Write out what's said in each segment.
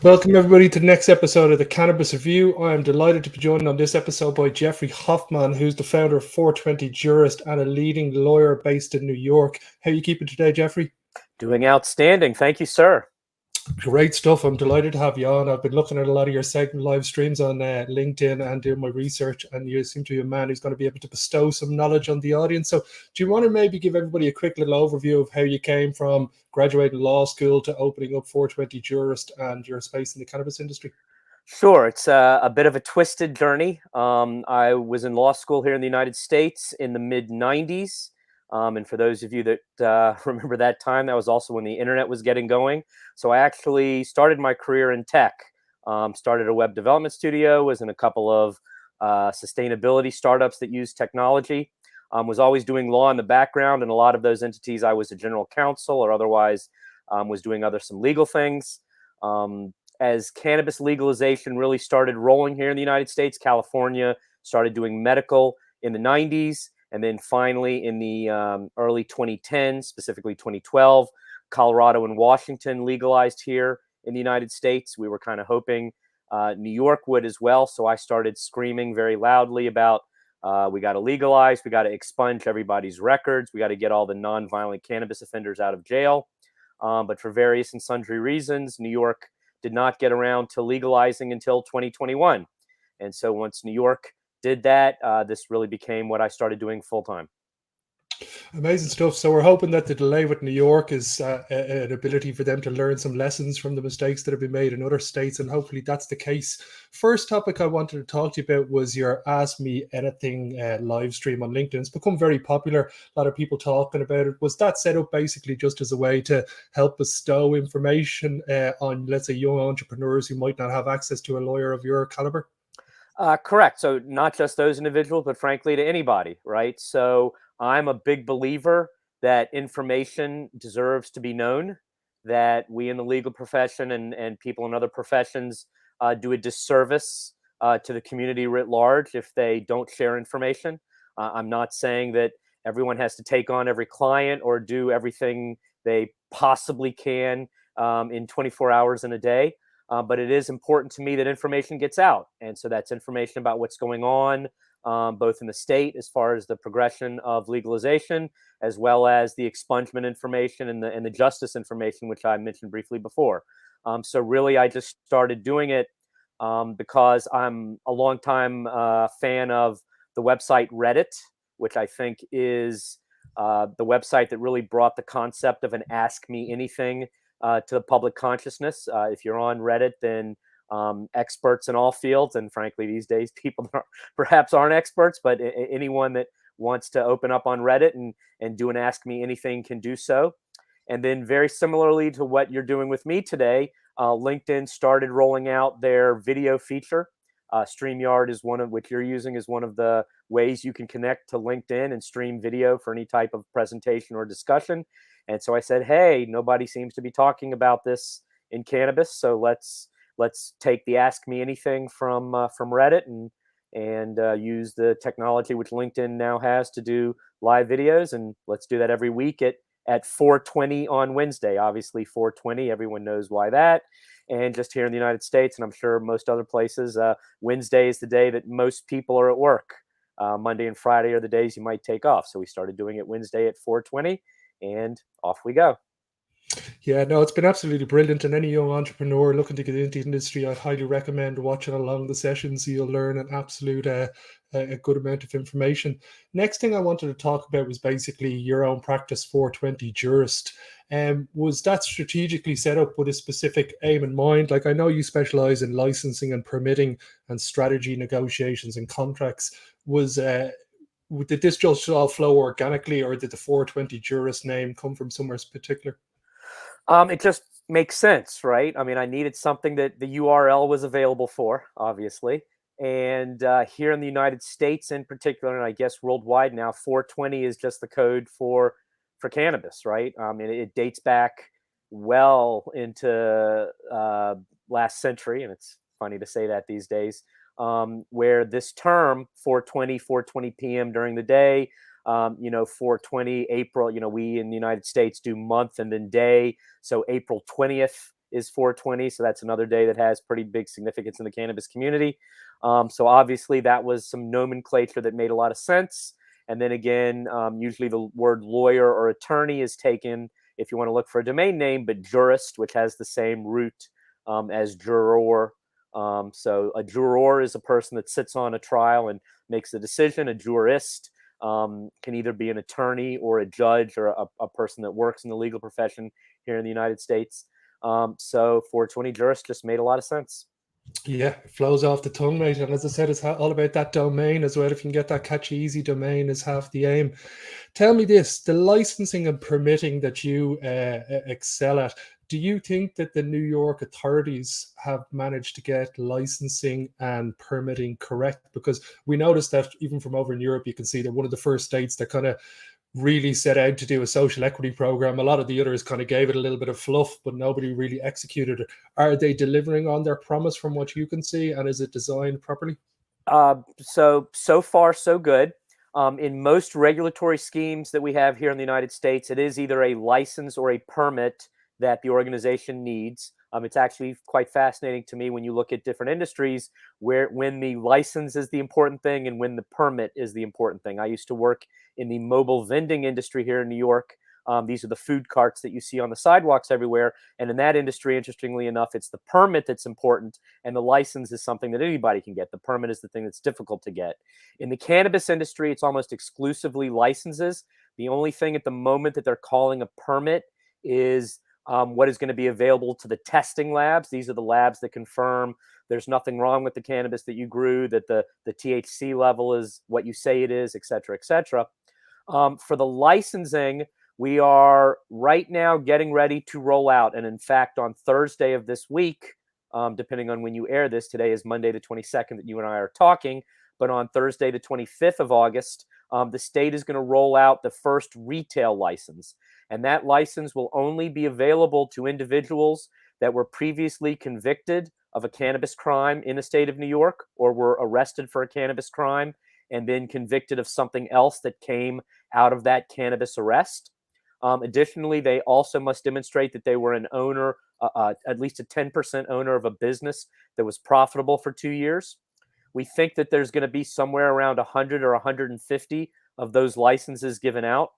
Welcome, everybody, to the next episode of the Cannabis Review. I am delighted to be joined on this episode by Jeffrey Hoffman, who's the founder of 420 Jurist and a leading lawyer based in New York. How are you keeping today, Jeffrey? Doing outstanding. Thank you, sir. Great stuff. I'm delighted to have you on. I've been looking at a lot of your segment live streams on LinkedIn and doing my research, and you seem to be a man who's going to be able to bestow some knowledge on the audience. So do you want to maybe give everybody a quick little overview of how you came from graduating law school to opening up 420 Jurist and your space in the cannabis industry? Sure. It's a bit of a twisted journey. I was in law school here in the United States in the mid 90s. And for those of you that remember that time, that was also when the internet was getting going. So I actually started my career in tech, started a web development studio, was in a couple of sustainability startups that use technology, was always doing law in the background. And a lot of those entities, I was a general counsel or otherwise was doing some legal things. As cannabis legalization really started rolling here in the United States, California started doing medical in the 90s. And then finally in the early 2010s, specifically 2012, Colorado and Washington legalized here in the United States. We were kind of hoping New York would as well. So I started screaming very loudly about we got to legalize, we got to expunge everybody's records, we got to get all the nonviolent cannabis offenders out of jail. But for various and sundry reasons, New York did not get around to legalizing until 2021. And so once New York did that, this really became what I started doing full time. Amazing stuff. So we're hoping that the delay with New York is an ability for them to learn some lessons from the mistakes that have been made in other states, and hopefully that's the case. First topic I wanted to talk to you about was your Ask Me Anything live stream on LinkedIn. It's become very popular. A lot of people talking about it. Was that set up basically just as a way to help bestow information on, let's say, young entrepreneurs who might not have access to a lawyer of your caliber? Correct. So not just those individuals, but frankly to anybody, right? So I'm a big believer that information deserves to be known, that we in the legal profession and people in other professions do a disservice to the community writ large if they don't share information. I'm not saying that everyone has to take on every client or do everything they possibly can in 24 hours in a day. But it is important to me that information gets out. And so that's information about what's going on, both in the state as far as the progression of legalization, as well as the expungement information and the justice information, which I mentioned briefly before. So really, I just started doing it because I'm a longtime fan of the website Reddit, which I think is the website that really brought the concept of an Ask Me Anything to the public consciousness. If you're on Reddit, then experts in all fields, and frankly, these days, people that perhaps aren't experts, but anyone that wants to open up on Reddit and do an Ask Me Anything can do so. And then very similarly to what you're doing with me today, LinkedIn started rolling out their video feature. StreamYard is one of which you're using is one of the ways you can connect to LinkedIn and stream video for any type of presentation or discussion. And so I said, hey, nobody seems to be talking about this in cannabis, so let's take the Ask Me Anything from Reddit and use the technology which LinkedIn now has to do live videos, and let's do that every week at 4:20 on Wednesday. Obviously, 4:20, everyone knows why that. And just here in the United States, and I'm sure most other places, Wednesday is the day that most people are at work. Monday and Friday are the days you might take off. So we started doing it Wednesday at 4:20. And off we go. Yeah, no, it's been absolutely brilliant. And any young entrepreneur looking to get into the industry, I'd highly recommend watching along the sessions. You'll learn an absolute a good amount of information. Next thing I wanted to talk about was basically your own practice 420 Jurist. Was that strategically set up with a specific aim in mind? Like, I know you specialize in licensing and permitting and strategy negotiations and contracts. Did this just all flow organically, or did the 420 Jurist name come from somewhere particular? It just makes sense, right? I mean, I needed something that the URL was available for, obviously. And here in the United States in particular, and I guess worldwide now, 420 is just the code for cannabis, right? And it dates back well into last century, and it's funny to say that these days, where this term 420 p.m. during the day, 420 April, we in the United States do month and then day. So April 20th is 420. So that's another day that has pretty big significance in the cannabis community. So obviously that was some nomenclature that made a lot of sense. And then again, usually the word lawyer or attorney is taken if you want to look for a domain name, but jurist, which has the same root as juror. So a juror is a person that sits on a trial and makes a decision. A jurist can either be an attorney or a judge or a person that works in the legal profession here in the United States. So 420 jurist just made a lot of sense. Yeah, it flows off the tongue, mate. And as I said, it's all about that domain as well. If you can get that catchy, easy domain, is half the aim. Tell me this: the licensing and permitting that you excel at, do you think that the New York authorities have managed to get licensing and permitting correct? Because we noticed that even from over in Europe, you can see that one of the first states that kind of really set out to do a social equity program. A lot of the others kind of gave it a little bit of fluff, but nobody really executed it. Are they delivering on their promise from what you can see? And is it designed properly? So far, so good. In most regulatory schemes that we have here in the United States, it is either a license or a permit that the organization needs. It's actually quite fascinating to me when you look at different industries where when the license is the important thing and when the permit is the important thing. I used to work in the mobile vending industry here in New York. These are the food carts that you see on the sidewalks everywhere. And in that industry, interestingly enough, it's the permit that's important, and the license is something that anybody can get. The permit is the thing that's difficult to get. In the cannabis industry, it's almost exclusively licenses. The only thing at the moment that they're calling a permit is what is going to be available to the testing labs. These are the labs that confirm there's nothing wrong with the cannabis that you grew, that the THC level is what you say it is, et cetera, et cetera. For the licensing, we are right now getting ready to roll out. And in fact, on Thursday of this week, depending on when you air this, today is Monday the 22nd that you and I are talking, but on Thursday the 25th of August, the state is going to roll out the first retail license. And that license will only be available to individuals that were previously convicted of a cannabis crime in the state of New York or were arrested for a cannabis crime and then convicted of something else that came out of that cannabis arrest. Additionally, they also must demonstrate that they were an owner, at least a 10% owner of a business that was profitable for 2 years. We think that there's going to be somewhere around 100 or 150 of those licenses given out.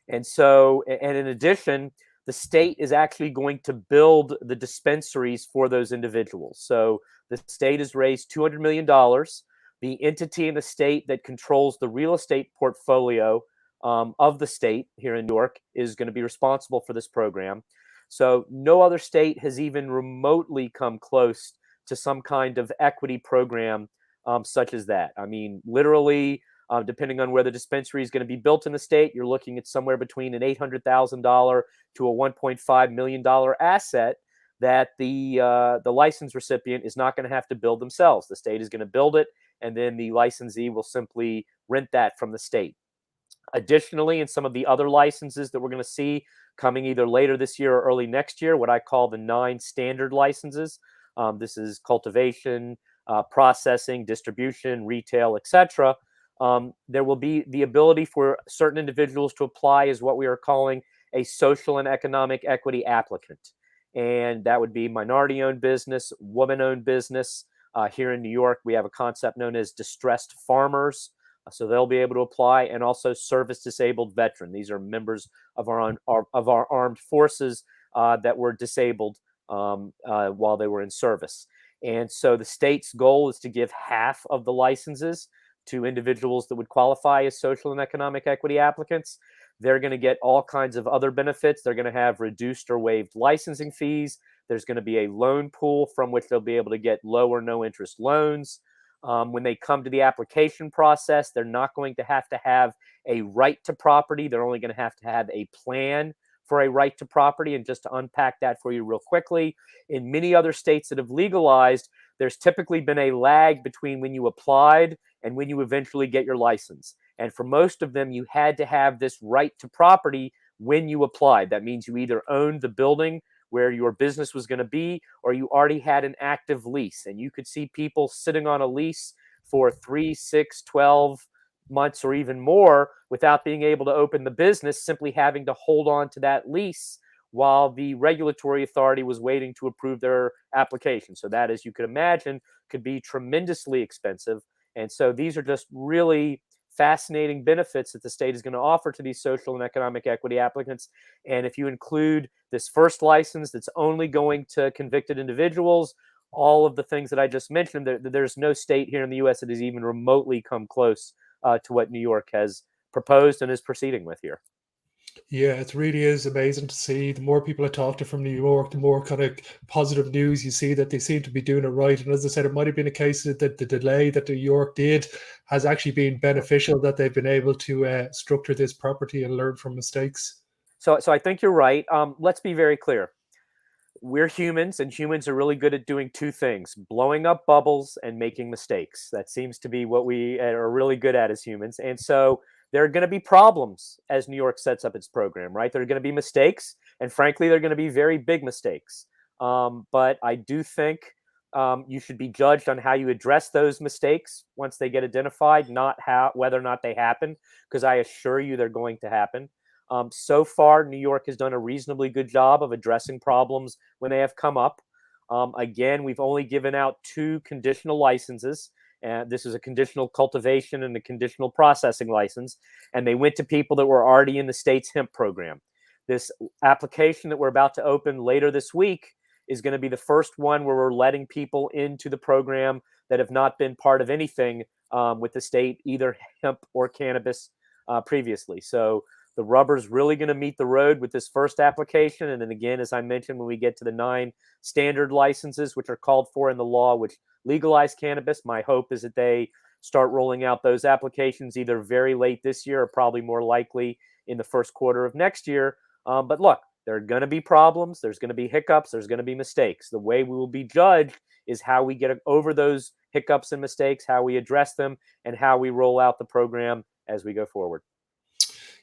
And so, and in addition, the state is actually going to build the dispensaries for those individuals. So the state has raised $200 million. The entity in the state that controls the real estate portfolio of the state here in New York is going to be responsible for this program. So no other state has even remotely come close to some kind of equity program such as that. I mean, literally, depending on where the dispensary is going to be built in the state, you're looking at somewhere between an $800,000 to a $1.5 million asset that the license recipient is not going to have to build themselves. The state is going to build it, and then the licensee will simply rent that from the state. Additionally, in some of the other licenses that we're going to see coming either later this year or early next year, what I call the 9 standard licenses. This is cultivation, processing, distribution, retail, etc. There will be the ability for certain individuals to apply as what we are calling a social and economic equity applicant. And that would be minority-owned business, woman-owned business. Here in New York, we have a concept known as distressed farmers. So they'll be able to apply, and also service-disabled veteran. These are members of our armed forces that were disabled while they were in service. And so the state's goal is to give half of the licenses to individuals that would qualify as social and economic equity applicants. They're going to get all kinds of other benefits. They're going to have reduced or waived licensing fees. There's going to be a loan pool from which they'll be able to get low or no interest loans. When they come to the application process, they're not going to have a right to property. They're only going to have a plan for a right to property. And just to unpack that for you real quickly, in many other states that have legalized, there's typically been a lag between when you applied and when you eventually get your license. And for most of them, you had to have this right to property when you applied. That means you either owned the building where your business was going to be, or you already had an active lease. And you could see people sitting on a lease for 3, 6, 12 months or even more without being able to open the business, simply having to hold on to that lease while the regulatory authority was waiting to approve their application. So that, as you could imagine, could be tremendously expensive. And so these are just really fascinating benefits that the state is going to offer to these social and economic equity applicants. And if you include this first license that's only going to convicted individuals, all of the things that I just mentioned, there's no state here in the U.S. that has even remotely come close to what New York has proposed and is proceeding with here. Yeah, it really is amazing to see. The more people I talk to from New York, the more kind of positive news you see that they seem to be doing it right. And as I said, it might have been a case that the delay that New York did has actually been beneficial, that they've been able to structure this property and learn from mistakes. So I think you're right. Let's be very clear. We're humans, and humans are really good at doing two things: blowing up bubbles and making mistakes. That seems to be what we are really good at as humans. And so there are going to be problems as New York sets up its program, right? There are going to be mistakes, and frankly, they're going to be very big mistakes. But I do think you should be judged on how you address those mistakes once they get identified, not how whether or not they happen, because I assure you they're going to happen. So far, New York has done a reasonably good job of addressing problems when they have come up. Again, we've only given out 2 conditional licenses. This is a conditional cultivation and a conditional processing license. And they went to people that were already in the state's hemp program. This application that we're about to open later this week is going to be the first one where we're letting people into the program that have not been part of anything with the state, either hemp or cannabis previously. So the rubber's really going to meet the road with this first application. And then again, as I mentioned, when we get to the 9 standard licenses, which are called for in the law, which legalize cannabis, my hope is that they start rolling out those applications either very late this year or probably more likely in the first quarter of next year. But look, there are going to be problems. There's going to be hiccups. There's going to be mistakes. The way we will be judged is how we get over those hiccups and mistakes, how we address them, and how we roll out the program as we go forward.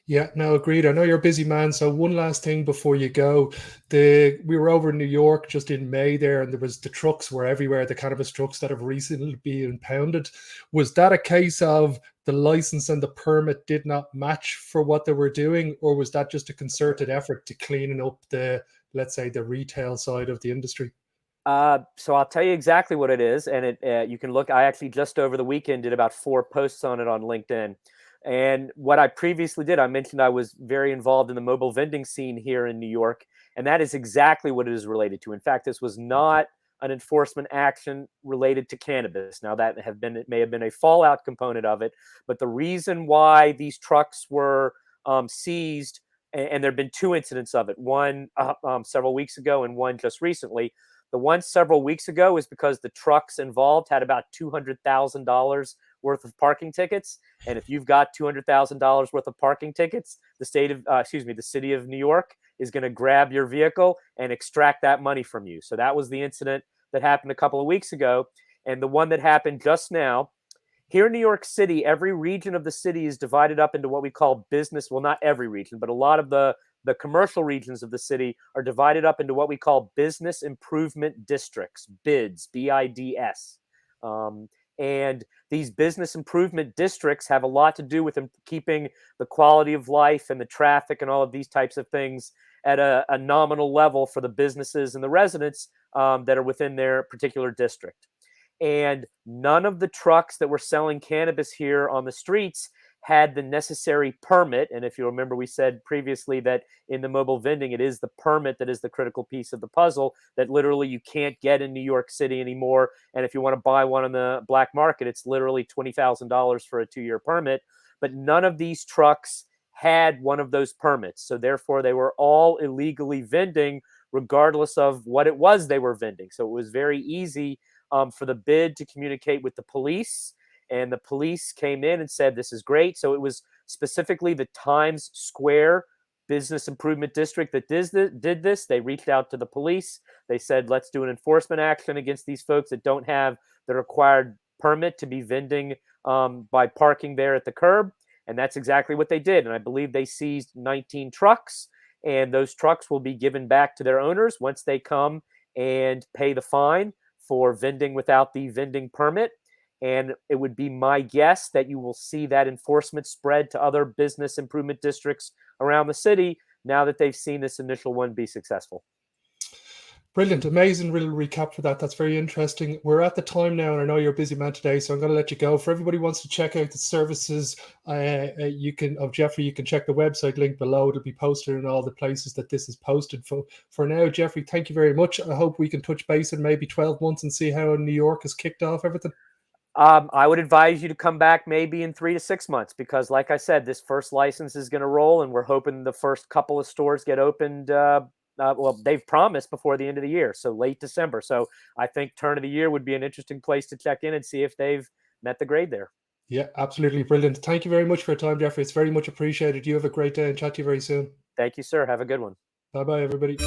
Yeah, no, agreed. I know you're a busy man, so one last thing before you go. We were over in New York just in May there, and there was the trucks were everywhere, the cannabis trucks that have recently been impounded. Was that a case of the license and the permit did not match for what they were doing, or was that just a concerted effort to cleaning up the, let's say, the retail side of the industry? So I'll tell you exactly what it is, and you can look. I actually just over the weekend did about 4 posts on it on LinkedIn. And what I previously did, I mentioned I was very involved in the mobile vending scene here in New York, and that is exactly what it is related to. In fact, this was not an enforcement action related to cannabis. Now it may have been a fallout component of it, but the reason why these trucks were seized, and there have been 2 incidents of it, one several weeks ago and one just recently. The one several weeks ago is because the trucks involved had about $200,000 worth of parking tickets. And if you've got $200,000 worth of parking tickets, the city of New York is going to grab your vehicle and extract that money from you. So that was the incident that happened a couple of weeks ago. And the one that happened just now, here in New York City, every region of the city is divided up into what we call business. Well, not every region, but a lot of the commercial regions of the city are divided up into what we call business improvement districts, BIDs, BIDS. And these business improvement districts have a lot to do with keeping the quality of life and the traffic and all of these types of things at a nominal level for the businesses and the residents that are within their particular district. And none of the trucks that were selling cannabis here on the streets had the necessary permit. And if you remember, we said previously that in the mobile vending, it is the permit that is the critical piece of the puzzle that literally you can't get in New York City anymore. And if you want to buy one on the black market, it's literally $20,000 for a 2-year permit. But none of these trucks had one of those permits. So therefore, they were all illegally vending, regardless of what it was they were vending. So it was very easy for the BID to communicate with the police, and the police came in and said, this is great. So it was specifically the Times Square Business Improvement District that did this. They reached out to the police. They said, let's do an enforcement action against these folks that don't have the required permit to be vending by parking there at the curb. And that's exactly what they did. And I believe they seized 19 trucks, and those trucks will be given back to their owners once they come and pay the fine for vending without the vending permit. And it would be my guess that you will see that enforcement spread to other business improvement districts around the city, now that they've seen this initial one be successful. Brilliant, amazing little recap for that. That's very interesting. We're at the time now, and I know you're a busy man today, so I'm going to let you go. For everybody who wants to check out the services, of Jeffrey, you can check the website link below. It'll be posted in all the places that this is posted. For now, Jeffrey, thank you very much. I hope we can touch base in maybe 12 months and see how New York has kicked off everything. I would advise you to come back maybe in 3 to 6 months, because like I said, this first license is going to roll, and we're hoping the first couple of stores get opened. Well, they've promised before the end of the year, so late December. So I think turn of the year would be an interesting place to check in and see if they've met the grade there. Yeah, absolutely brilliant. Thank you very much for your time, Jeffrey. It's very much appreciated. You have a great day, and chat to you very soon. Thank you, sir. Have a good one. Bye-bye, everybody.